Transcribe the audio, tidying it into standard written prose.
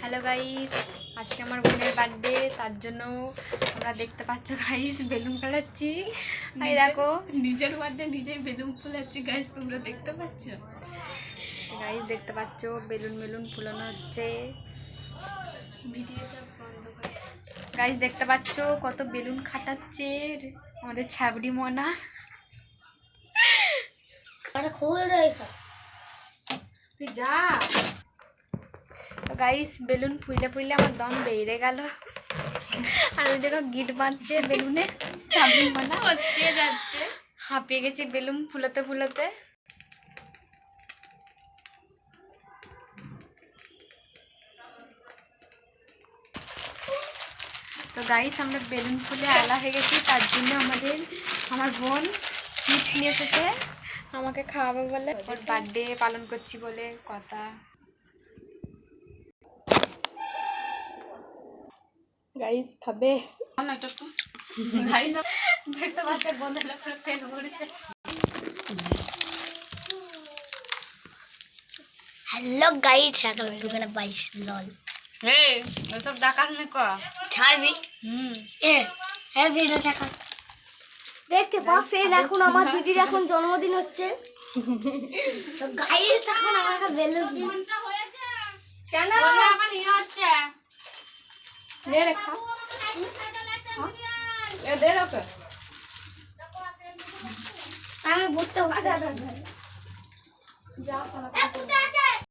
Hello guys, আজকে আমার বোনের বার্থডে, তার জন্য আমরা দেখতে পাচ্ছ গাইস বেলুন ফাটাচ্ছি। এই দেখো নিজের বার্থডে নিজেই বেলুন ফুলাচ্ছি গাইস, তোমরা দেখতে পাচ্ছ গাইস, দেখতে পাচ্ছ বেলুন বেলুন ফুলানো হচ্ছে। ভিডিওটা বন্ধ করে গাইস দেখতে পাচ্ছ কত বেলুন খাটাচ্ছে আমাদের ছাবড়ি মনা। আরে খোল রয়েছে তুই যা। তো গাইস বেলুন ফুইলে ফুইলে আমার দম বেড়ে গেল। আর ওই দেখো গিট বাঁধছে বেলুনে, ছাবড়ি মনা হসতে যাচ্ছে। হাঁপিয়ে গেছি বেলুন ফুলাতে ফুলাতে। তো গাইস আমরা বেলুন ফুলে আলা হয়ে গেছি, তার জন্য আমার বোন চিপস নিয়ে এসেছে আমাকে খাওয়াবে বলে, ওর বার্থডে পালন করছি বলে কথা। গাইস খাবে না এটা তো গাইস দেখতে পাচ্ছ বন্ধ করে ফেল করেছে। হ্যালো গাইস, সকাল দোকানে পাইস লল এই ওসব ডাকাস না কো ছাড়বি। হ্যাঁ ভিডিও দেখা দেখতে পাচ্ছেন। এখন আমার দিদির এখন জন্মদিন হচ্ছে, তো গাইস এখন আমাকে বেলুন কেন বলে আমার ইয়ে হচ্ছে নে রেখা এ দে রাখো। আমি বুঝতে পারছি। যা সালা